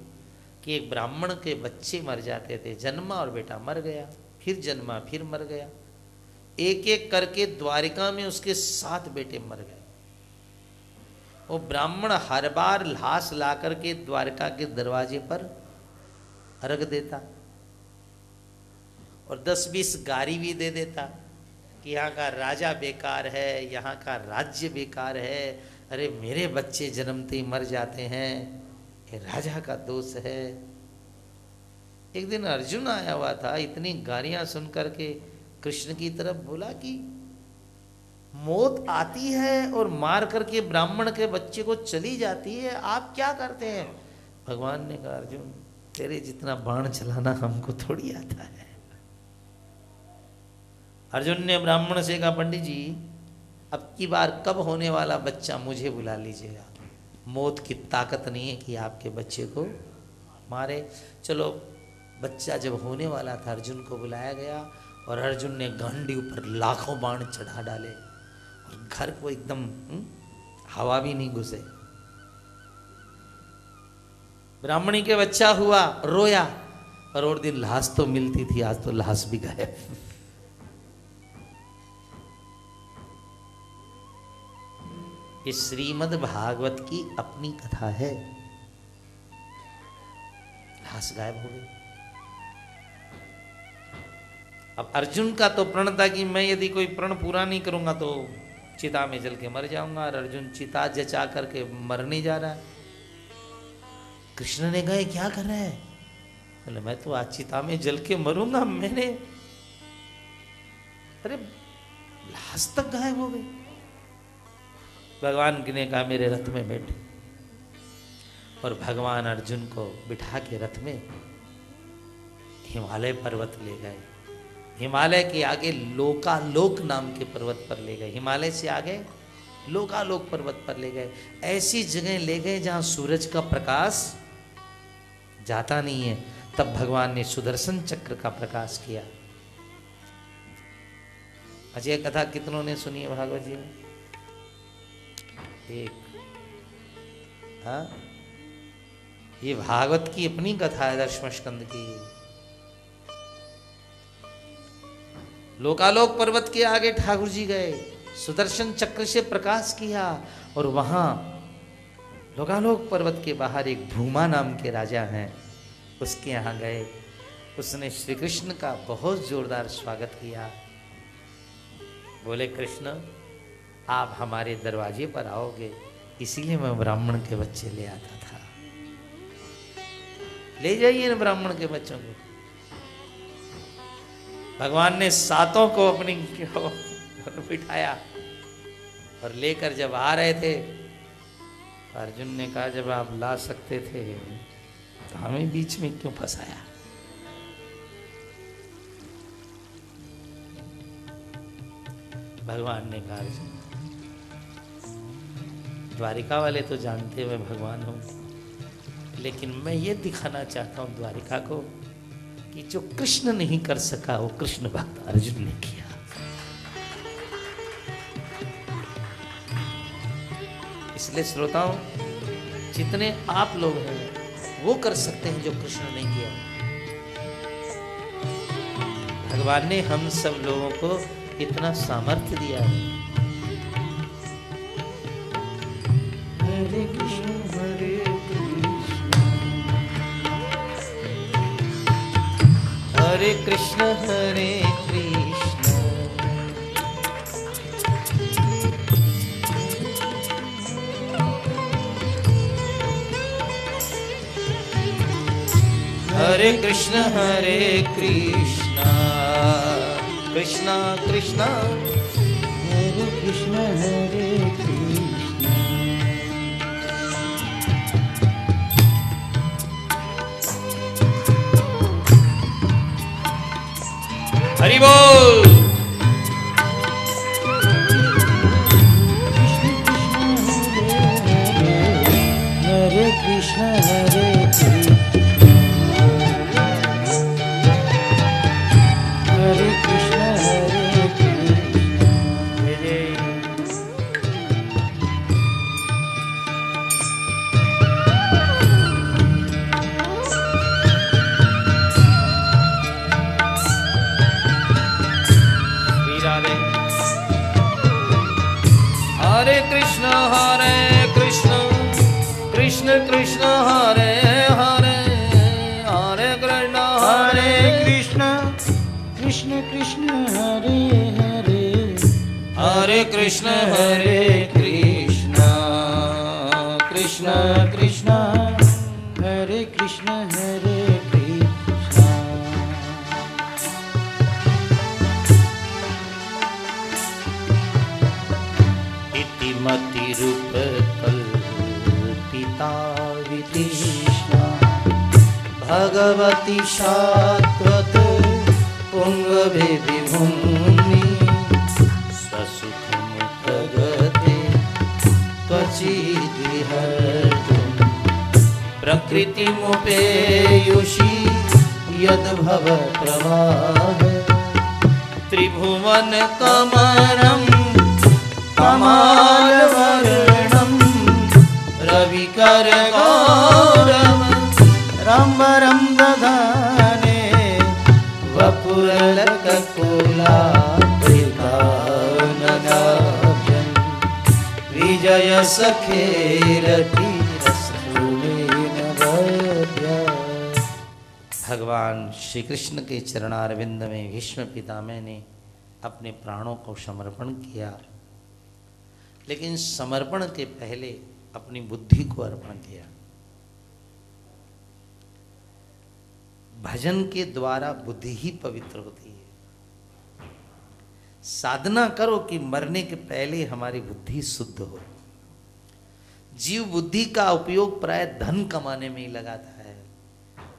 कि एक ब्राह्मण के बच्चे मर जाते थे, जन्मा और बेटा मर गया, फिर जन्मा फिर मर गया, एक एक करके द्वारिका में उसके 7 बेटे मर गए। वो ब्राह्मण हर बार लाश ला करके द्वारका के दरवाजे पर अर्घ देता और 10-20 गारी भी दे देता कि यहाँ का राजा बेकार है, यहाँ का राज्य बेकार है, अरे मेरे बच्चे जन्मते ही मर जाते हैं, ये राजा का दोष है। एक दिन अर्जुन आया हुआ था, इतनी गालियां सुन करके कृष्ण की तरफ बोला कि मौत आती है और मार करके ब्राह्मण के बच्चे को चली जाती है, आप क्या करते हैं? भगवान ने कहा अर्जुन तेरे जितना बाण चलाना हमको थोड़ी आता है। अर्जुन ने ब्राह्मण से कहा पंडित जी अब की बार कब होने वाला बच्चा मुझे बुला लीजिएगा, मौत की ताकत नहीं है कि आपके बच्चे को मारे। चलो बच्चा जब होने वाला था अर्जुन को बुलाया गया और अर्जुन ने गांडी ऊपर लाखों बाण चढ़ा डाले और घर को एकदम हवा भी नहीं घुसे। ब्राह्मणी के बच्चा हुआ, रोया, और दिन लाश तो मिलती थी, आज तो लाश भी गायब। ये श्रीमद् भागवत की अपनी कथा है। लाश गायब हो गई। अब अर्जुन का तो प्रण था कि मैं यदि कोई प्रण पूरा नहीं करूंगा तो चिता में जल के मर जाऊंगा, और अर्जुन चिता जचा करके मरने जा रहा है। कृष्ण ने कहा क्या कर रहा है? बोले मैं तो आज चिता में जल के मरूंगा। मैंने अरे लाश तक गायब हो गई। भगवान ने कहा मेरे रथ में बैठ, और भगवान अर्जुन को बिठा के रथ में हिमालय पर्वत ले गए। हिमालय के आगे लोकालोक नाम के पर्वत पर ले गए। हिमालय से आगे लोकालोक पर्वत पर ले गए। ऐसी जगह ले गए जहां सूरज का प्रकाश जाता नहीं है। तब भगवान ने सुदर्शन चक्र का प्रकाश किया। अजय कथा कितनों ने सुनी है भागवत जी में? एक। हाँ, ये भागवत की अपनी कथा है, दशम स्कंद की। लोकालोक पर्वत के आगे ठाकुर जी गए, सुदर्शन चक्र से प्रकाश किया, और वहां लोकालोक पर्वत के बाहर एक भूमा नाम के राजा हैं, उसके यहाँ गए। उसने श्री कृष्ण का बहुत जोरदार स्वागत किया। बोले कृष्ण आप हमारे दरवाजे पर आओगे, इसीलिए मैं ब्राह्मण के बच्चे ले आता था। ले जाइए ना ब्राह्मण के बच्चों को। भगवान ने सातों को अपनी बिठाया और लेकर जब आ रहे थे, अर्जुन ने कहा जब आप ला सकते थे तो हमें बीच में क्यों फंसाया? भगवान ने कहा द्वारिका वाले तो जानते मैं भगवान हूं, लेकिन मैं ये दिखाना चाहता हूं द्वारिका को कि जो कृष्ण नहीं कर सका वो कृष्ण भक्त अर्जुन ने किया। इसलिए श्रोताओं, जितने आप लोग हैं वो कर सकते हैं जो कृष्ण नहीं किया। भगवान ने हम सब लोगों को इतना सामर्थ्य दिया है। हरे कृष्ण हरे कृष्ण हरे कृष्ण हरे कृष्ण हरे कृष्ण कृष्ण कृष्ण हरे कृष्ण हरे कृष्ण। हरि बोल। हरे कृष्ण हरे कृष्ण हरे कृष्ण हरे कृष्ण। हरे कृष्ण कृष्ण कृष्ण हरे हरे हरे कृष्ण हरे हरे हरे कृष्ण कृष्ण कृष्ण हरे कृष्ण हरे कृष्ण इति मति रूप कल्पिता वितृष्णा भगवती शाश्वत पुंगवे विभूमि स्वसुखम प्रगते त्वचिद्विहर्तुं प्रकृतिमुपेयुषि यद्भव प्रवाह त्रिभुवन कमरं कमालवर्णं रविकर गौरव रंबरं दधाने वपुरलककुलाभ्यं विजय सखेरति भगवान श्री कृष्ण के चरणारविंद में भीष्म पितामह ने अपने प्राणों को समर्पण किया, लेकिन समर्पण के पहले अपनी बुद्धि को अर्पण किया। भजन के द्वारा बुद्धि ही पवित्र होती है। साधना करो कि मरने के पहले हमारी बुद्धि शुद्ध हो। जीव बुद्धि का उपयोग प्राय धन कमाने में ही लगाता है,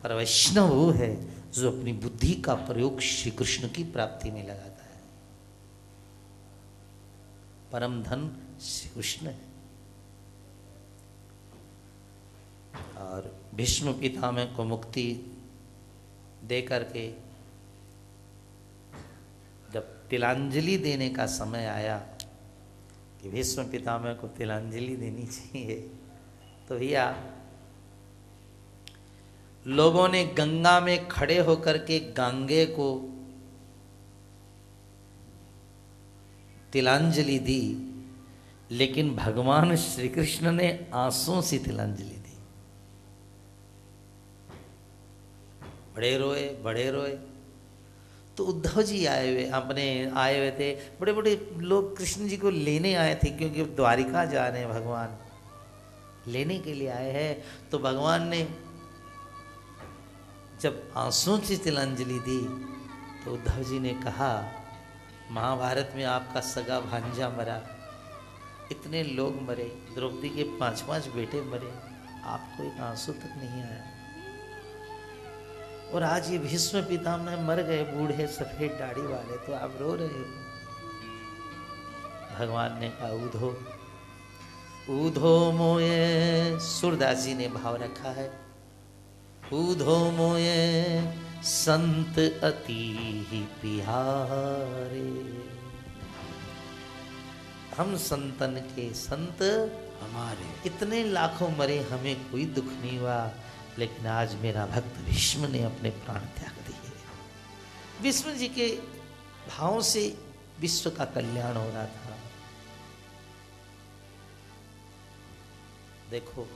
पर वैष्णव वो है जो अपनी बुद्धि का प्रयोग श्री कृष्ण की प्राप्ति में लगाता है। परम धन श्री कृष्ण है। और भीष्म पितामह को मुक्ति दे करके जब तिलांजलि देने का समय आया कि भीष्म पितामह को तिलांजलि देनी चाहिए, तो भैया लोगों ने गंगा में खड़े होकर के गंगे को तिलांजलि दी, लेकिन भगवान श्री कृष्ण ने आंसुओं से तिलांजलि दी। बड़े रोए। तो उद्धव जी आए हुए थे। बड़े बड़े लोग कृष्ण जी को लेने आए थे, क्योंकि द्वारिका जा रहे हैं, भगवान लेने के लिए आए हैं। तो भगवान ने जब आंसुओं से तिलांजलि दी तो उद्धव जी ने कहा, महाभारत में आपका सगा भांजा मरा, इतने लोग मरे, द्रौपदी के 5-5 बेटे मरे, आपको एक आंसू तक नहीं आया। और आज ये भीष्म पितामह मर गए, बूढ़े सफेद दाढ़ी वाले, तो आप रो रहे हो। भगवान ने कहा, ऊधो मोये, सूरदास जी ने भाव रखा है, ऊधो मोये संत अति ही प्यारे। हम संतन के संत हमारे, इतने लाखों मरे, हमें कोई दुख नहीं हुआ, लेकिन आज मेरा भक्त भीष्म ने अपने प्राण त्याग दिए। भीष्म जी के भाव से विश्व का कल्याण हो रहा था। देखो,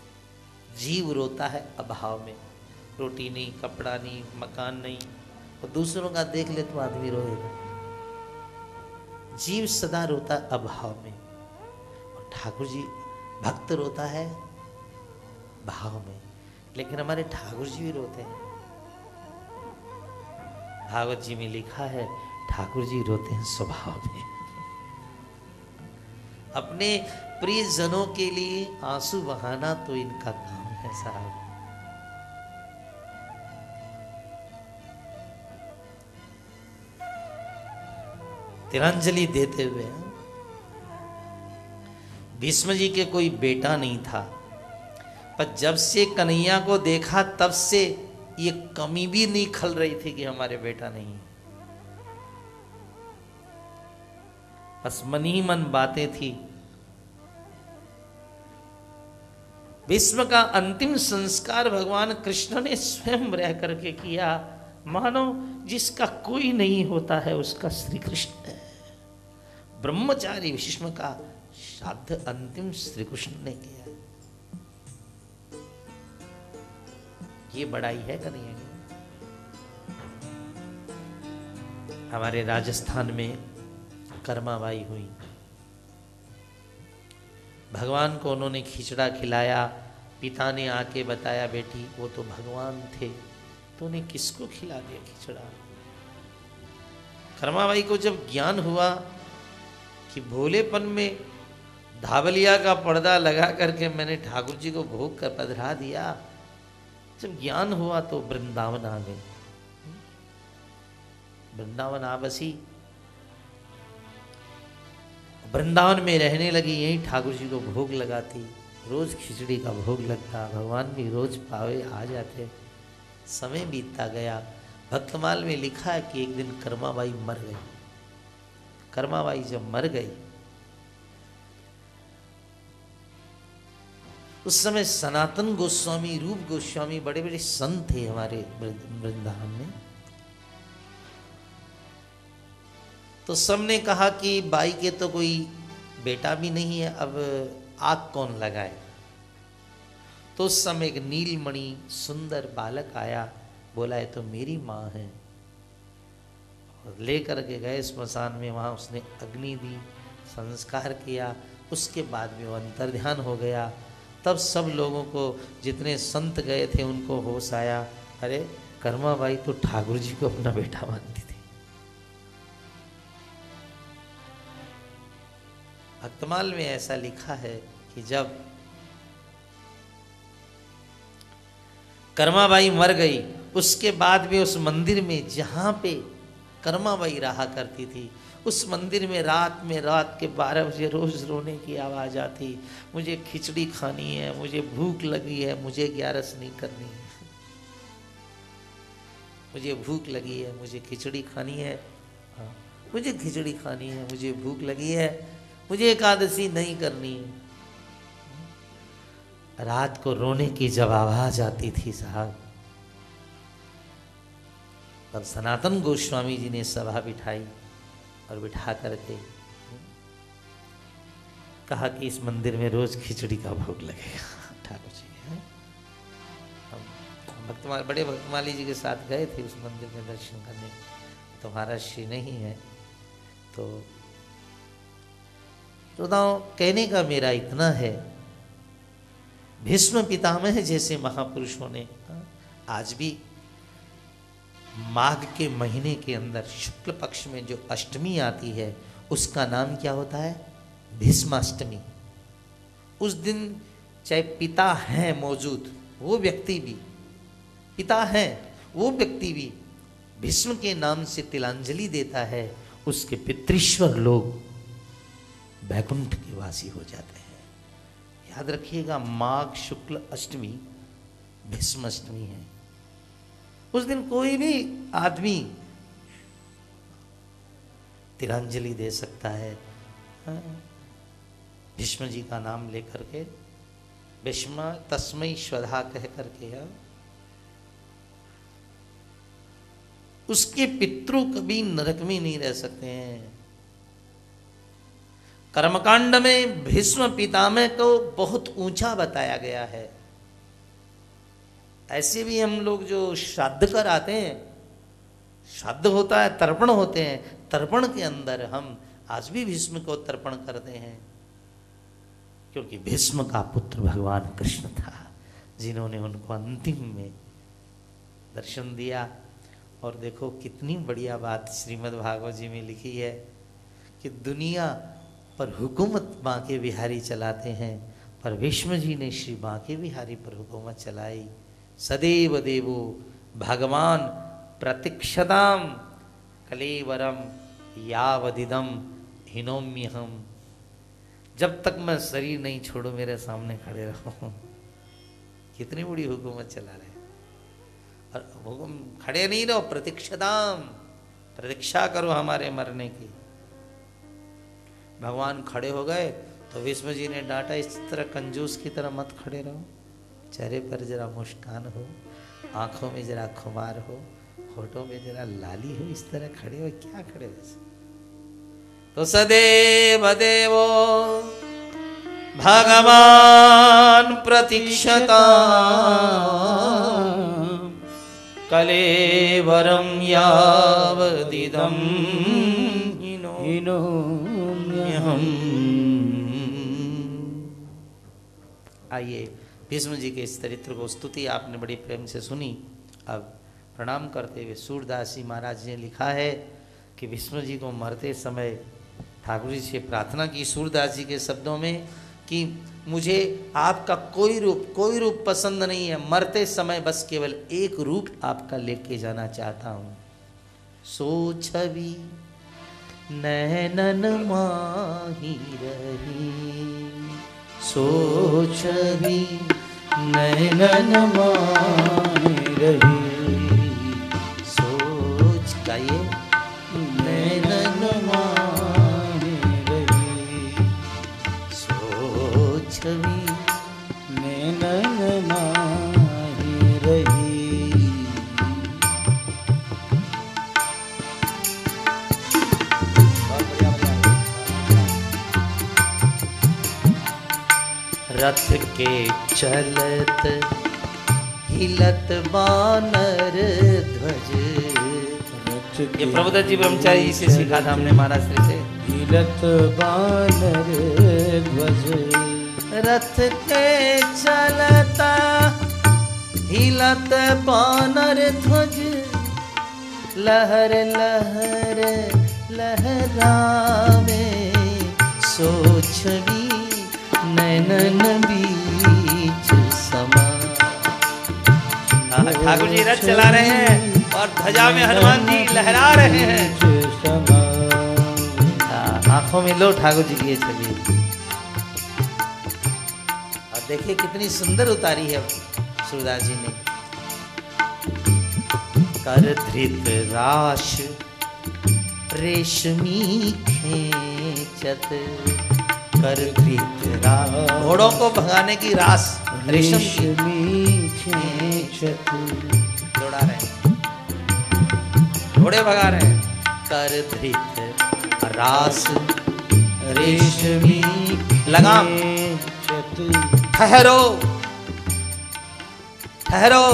जीव रोता है अभाव में, रोटी नहीं, कपड़ा नहीं, मकान नहीं, और दूसरों का देख ले तो आदमी रोएगा। जीव सदा रोता है अभाव में, और ठाकुर जी भक्त रोता है भाव में। लेकिन हमारे ठाकुर जी भी रोते हैं। भागवत जी में लिखा है, ठाकुर जी रोते हैं स्वभाव में। अपने प्रियजनों के लिए आंसू बहाना तो इनका काम है साहब। तिलांजलि देते हुए, भीष्म जी के कोई बेटा नहीं था, पर जब से कन्हैया को देखा तब से ये कमी भी नहीं खल रही थी कि हमारे बेटा नहीं। बस मन ही मन बातें थी। भीष्म का अंतिम संस्कार भगवान कृष्ण ने स्वयं रह करके किया, मानो जिसका कोई नहीं होता है उसका श्री कृष्ण है। ब्रह्मचारी भीष्म का श्राद्ध अंतिम श्री कृष्ण ने किया। ये बड़ाई है कन्हैया की। हमारे राजस्थान में कर्माबाई हुई। भगवान को उन्होंने खिचड़ा खिलाया। पिता ने आके बताया, बेटी वो तो भगवान थे, तो उन्हें किसको खिला दिया खिचड़ा। कर्माबाई को जब ज्ञान हुआ कि भोलेपन में धावलिया का पर्दा लगा करके मैंने ठाकुर जी को भोग कर पधरा दिया, जब ज्ञान हुआ तो वृंदावन आ गए। वृंदावन आ बसी, वृंदावन में रहने लगी। यही ठाकुर जी को भोग लगाती, रोज खिचड़ी का भोग लगता, भगवान भी रोज पावे आ जाते। समय बीतता गया। भक्तमाल में लिखा है कि एक दिन कर्माबाई मर गई। कर्माबाई जब मर गई, उस समय सनातन गोस्वामी, रूप गोस्वामी, बड़े बड़े संत थे हमारे वृंदावन में। तो सबने कहा कि बाई के तो कोई बेटा भी नहीं है, अब आग कौन लगाए। तो उस समय एक नीलमणि सुंदर बालक आया, बोला ये तो मेरी माँ है, और लेकर के गए स्मशान में। वहाँ उसने अग्नि दी, संस्कार किया। उसके बाद में वो अंतर्ध्यान हो गया। तब सब लोगों को, जितने संत गए थे, उनको होश आया, अरे कर्माबाई तो ठाकुर जी को अपना बेटा मानती थी। भक्तमाल में ऐसा लिखा है कि जब कर्माबाई मर गई, उसके बाद भी उस मंदिर में जहाँ पे कर्माबाई रहा करती थी, उस मंदिर में रात के 12 बजे रोज रोने की आवाज़ आती, मुझे खिचड़ी खानी है, मुझे भूख लगी है, मुझे ग्यारस नहीं करनी है, मुझे भूख लगी है, मुझे खिचड़ी खानी है, हाँ मुझे खिचड़ी खानी है, मुझे भूख लगी है, मुझे एकादशी नहीं करनी है। रात को रोने की जब आवाज आती थी साहब, तब सनातन गोस्वामी जी ने सभा बिठाई और बिठा करके कहा कि इस मंदिर में रोज खिचड़ी का भोग लगेगा। ठाकुर जी हम भक्तमाल, बड़े भक्तमाली जी के साथ गए थे उस मंदिर में दर्शन करने। तो महाराज श्री नहीं है, तो कहने का मेरा इतना है, भीष्म पितामह जैसे महापुरुषों ने आज भी माघ के महीने के अंदर शुक्ल पक्ष में जो अष्टमी आती है, उसका नाम क्या होता है? भीष्माष्टमी। उस दिन चाहे पिता हैं मौजूद, वो व्यक्ति भी, पिता हैं वो व्यक्ति भी भीष्म के नाम से तिलांजलि देता है, उसके पितृश्वर लोग वैकुंठ के वासी हो जाते हैं। याद रखिएगा, माघ शुक्ल अष्टमी भीष्म अष्टमी है। उस दिन कोई भी आदमी तिलांजलि दे सकता है भीष्म जी का नाम लेकर के, भीष्म तस्मै स्वधा कह करके। उसके पितृ कभी नरक में नहीं रह सकते हैं। कर्मकांड में भीष्म पितामह को बहुत ऊंचा बताया गया है। ऐसे भी हम लोग जो श्राद्ध कर आते हैं, श्राद्ध होता है, तर्पण होते हैं, तर्पण के अंदर हम आज भी भीष्म को तर्पण करते हैं, क्योंकि भीष्म का पुत्र भगवान कृष्ण था, जिन्होंने उनको अंतिम में दर्शन दिया। और देखो कितनी बढ़िया बात श्रीमद् भागवत जी में लिखी है कि दुनिया पर हुकूमत बांके बिहारी चलाते हैं, पर भीष्म जी ने श्री बांके बिहारी पर हुकूमत चलाई। सदैव देवो भगवान प्रतीक्षताम कलेवरम यावदिदम हिनोम्यहम। जब तक मैं शरीर नहीं छोड़ू, मेरे सामने खड़े रहो। कितनी बड़ी हुकूमत चला रहे। और हुकुम खड़े नहीं रहो, प्रतीक्षताम, प्रतीक्षा करो हमारे मरने की। भगवान खड़े हो गए तो भीष्म जी ने डांटा, इस तरह कंजूस की तरह मत खड़े रहो, चेहरे पर जरा मुस्कान हो, आंखों में जरा खुमार हो, होठों में जरा लाली हो, इस तरह खड़े हो। क्या खड़े वैसे? तो सदैव देवो भगवान प्रतीक्षता कलेवरं यावदिदं हिनोम्यहम्। आइए, भीष्म जी के इस चरित्र को स्तुति आपने बड़ी प्रेम से सुनी। अब प्रणाम करते हुए सूरदास जी महाराज ने लिखा है कि भीष्म जी को मरते समय ठाकुर जी से प्रार्थना की सूरदास जी के शब्दों में कि मुझे आपका कोई रूप पसंद नहीं है, मरते समय बस केवल एक रूप आपका लेके जाना चाहता हूँ। सो छवि नैनन माही रही, सो छवि नैनन माही रही, सोच गाइए नैनन माही रही, सोच छवि नैनन माही रही। रथ के चलत हिलत बानर ध्वज, ये प्रभुदत्त जी ब्रह्मचारी से सीखा था हमने महाराज श्री से। हिलत बानर ध्वज, रथ के चलता हिलत बानर ध्वज, लहर लहर लहरावे, सो छवि नैनन बीच समा। ठाकुर जी रथ चला रहे हैं और ध्वजा में हनुमान जी लहरा रहे हैं। आंखों में लो ठाकुर जी की ये छवि, और देखिए कितनी सुंदर उतारी है सूरदास जी ने। कर धृत राश रेशमी खेचत, कर धृत राश, घोड़ों को भगाने की रास रेशमी खेचत, दौड़ा रहे हैं, घोड़े भगा रहे हैं। कर धृत रास रेशमी, लगाम, ठहरो ठहरो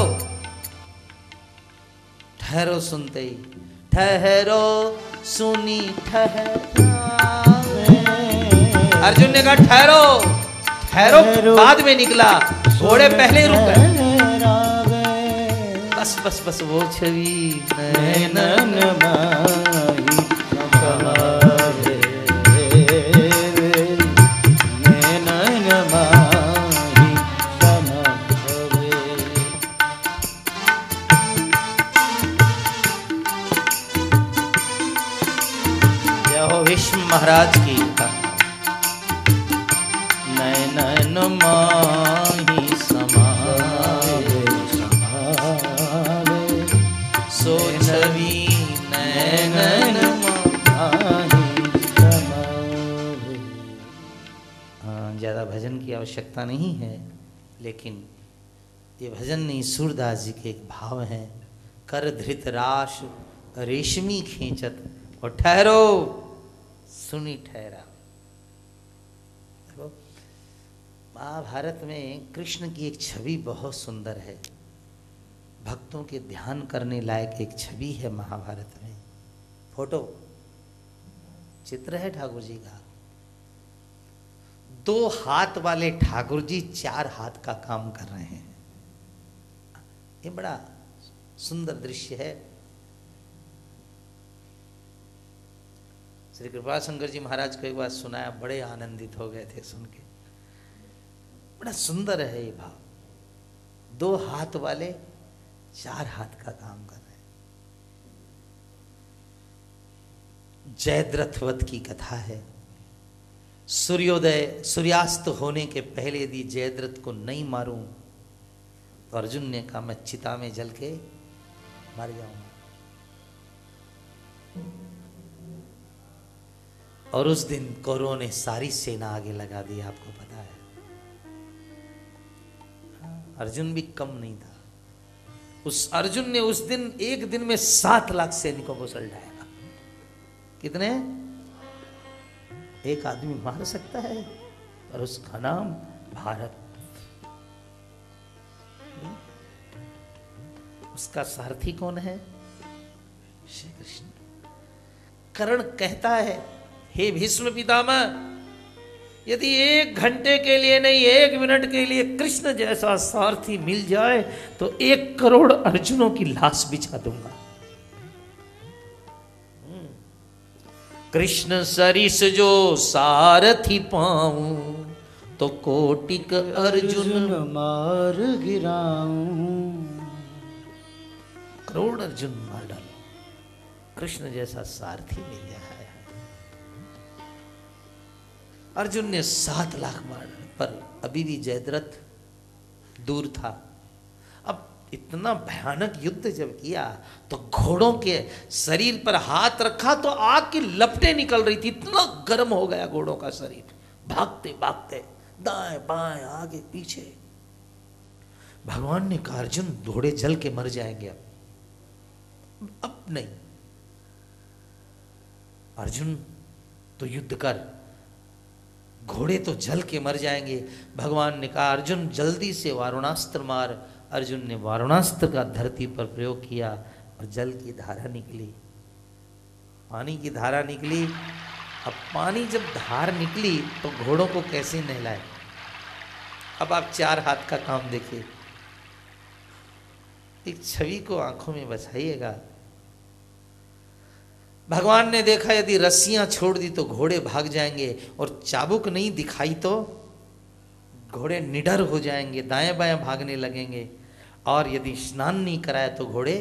ठहरो, सुनते ही ठहरो सुनी ठहरावे। अर्जुन ने कहा ठहरो ठहरो, बाद में निकला, घोड़े पहले रुक गए। बस बस बस वो छवि नैनन माही समावे, नैनन माही समावे। जय हो भीष्म महाराज की। नैनन माही समावे, सो छवि नैनन माही समावे। ज़्यादा भजन की आवश्यकता नहीं है, लेकिन ये भजन नहीं, सूरदास जी के एक भाव हैं। कर धृत राश रेशमी खींचत, और ठहरो सुनी ठहरा। महाभारत में कृष्ण की एक छवि बहुत सुंदर है, भक्तों के ध्यान करने लायक एक छवि है महाभारत में। फोटो चित्र है ठाकुर जी का, 2 हाथ वाले ठाकुर जी 4 हाथ का काम कर रहे हैं। ये बड़ा सुंदर दृश्य है। श्री कृपाल शंकर जी महाराज को एक बार सुनाया, बड़े आनंदित हो गए थे सुन के। बड़ा सुंदर है ये भाव, 2 हाथ वाले 4 हाथ का काम कर रहे हैं। जयद्रथ की कथा है। सूर्यास्त होने के पहले यदि जयद्रथ को नहीं मारूं तो अर्जुन ने कहा मैं चिता में जल के मर जाऊंगा। और उस दिन कौरवों ने सारी सेना आगे लगा दी, आपको पता है। अर्जुन भी कम नहीं था। उस अर्जुन ने उस दिन एक दिन में 7 लाख सैनिकों को सल्टाया। कितने? एक आदमी मार सकता है, और उसका नाम भारत। उसका सारथी कौन है? श्री कृष्ण। कर्ण कहता है, हे भीष्म पितामह, यदि 1 घंटे के लिए नहीं 1 मिनट के लिए कृष्ण जैसा सारथी मिल जाए तो 1 करोड़ अर्जुनों की लाश बिछा दूंगा। कृष्ण सरिस जो सारथी पाऊं तो कोटिक अर्जुन मार गिराऊं। करोड़ अर्जुन मार डालो, कृष्ण जैसा सारथी मिल जाए। अर्जुन ने 7 लाख मार डाले, पर अभी भी जयद्रथ दूर था। अब इतना भयानक युद्ध जब किया तो घोड़ों के शरीर पर हाथ रखा तो आग की लपटें निकल रही थी, इतना गर्म हो गया घोड़ों का शरीर। भागते भागते दाएं बाएं आगे पीछे। भगवान ने कहा, अर्जुन घोड़े जल के मर जाएंगे, अब नहीं। अर्जुन तो युद्ध कर, घोड़े तो जल के मर जाएंगे। भगवान ने कहा, अर्जुन जल्दी से वारुणास्त्र मार। अर्जुन ने वारुणास्त्र का धरती पर प्रयोग किया और जल की धारा निकली, पानी की धारा निकली। अब पानी जब धार निकली तो घोड़ों को कैसे नहलाए? अब आप 4 हाथ का काम देखिए, एक छवि को आंखों में बसाइएगा। भगवान ने देखा यदि रस्सियां छोड़ दी तो घोड़े भाग जाएंगे और चाबुक नहीं दिखाई तो घोड़े निडर हो जाएंगे, दाएं बाएं भागने लगेंगे, और यदि स्नान नहीं कराया तो घोड़े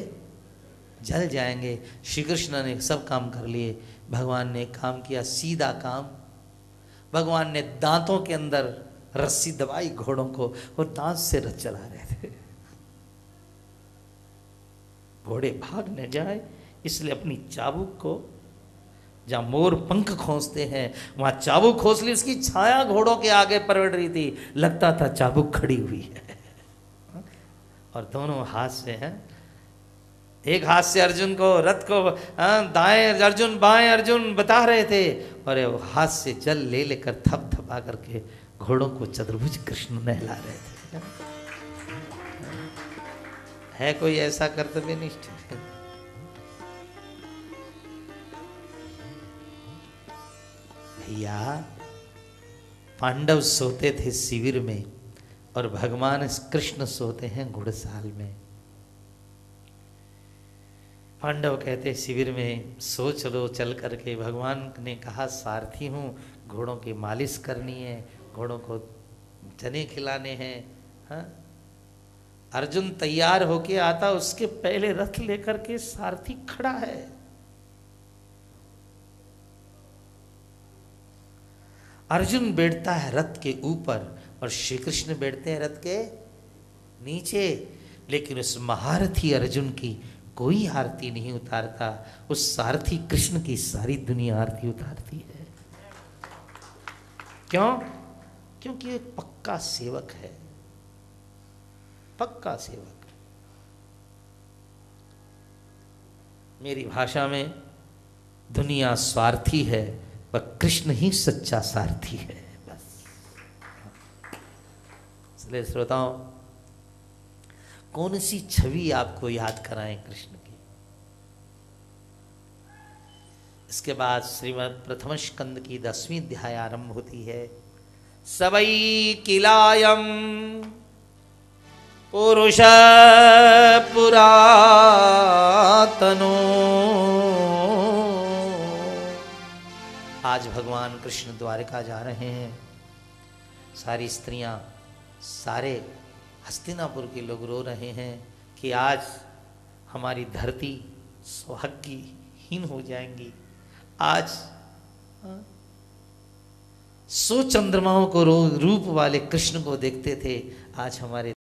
जल जाएंगे। श्री कृष्ण ने सब काम कर लिए। भगवान ने काम किया, सीधा काम। भगवान ने दांतों के अंदर रस्सी दबाई घोड़ों को और दांत से रथ चला रहे थे। घोड़े भाग न जाए इसलिए अपनी चाबुक को, जहां मोर पंख खोसते हैं वहां चाबुक खोस ली। उसकी छाया घोड़ों के आगे पलट रही थी, लगता था चाबुक खड़ी हुई है। और दोनों हाथ से हैं, एक हाथ से अर्जुन को रथ को दाएं अर्जुन बाएं अर्जुन बता रहे थे, और वो हाथ से जल ले लेकर थप थपा करके घोड़ों को चतुर्भुज कृष्ण नहला रहे थे। है कोई ऐसा कर्तव्यनिष्ठ? भैया, पांडव सोते थे शिविर में और भगवान कृष्ण सोते हैं घुड़साल में। पांडव कहते शिविर में सो चलो चल करके। भगवान ने कहा, सारथी हूँ, घोड़ों की मालिश करनी है, घोड़ों को चने खिलाने हैं। हाँ, अर्जुन तैयार होके आता, उसके पहले रथ लेकर के सारथी खड़ा है। अर्जुन बैठता है रथ के ऊपर और श्री कृष्ण बैठते हैं रथ के नीचे, लेकिन उस महारथी अर्जुन की कोई आरती नहीं उतारता। उस सारथी कृष्ण की सारी दुनिया आरती उतारती है। क्यों? क्योंकि एक पक्का सेवक है, पक्का सेवक। मेरी भाषा में दुनिया स्वार्थी है, पर कृष्ण ही सच्चा सारथी है, बस। इसलिए श्रोताओं, कौन सी छवि आपको याद कराएं कृष्ण की? इसके बाद श्रीमद् प्रथम स्कंद की 10वीं अध्याय आरंभ होती है। सबई किलायम पुरुष पुरातनो। आज भगवान कृष्ण द्वारिका जा रहे हैं। सारी स्त्रियां, सारे हस्तिनापुर के लोग रो रहे हैं कि आज हमारी धरती सौभाग्यहीन हो जाएंगी। आज 100 चंद्रमाओं को रूप वाले कृष्ण को देखते थे, आज हमारे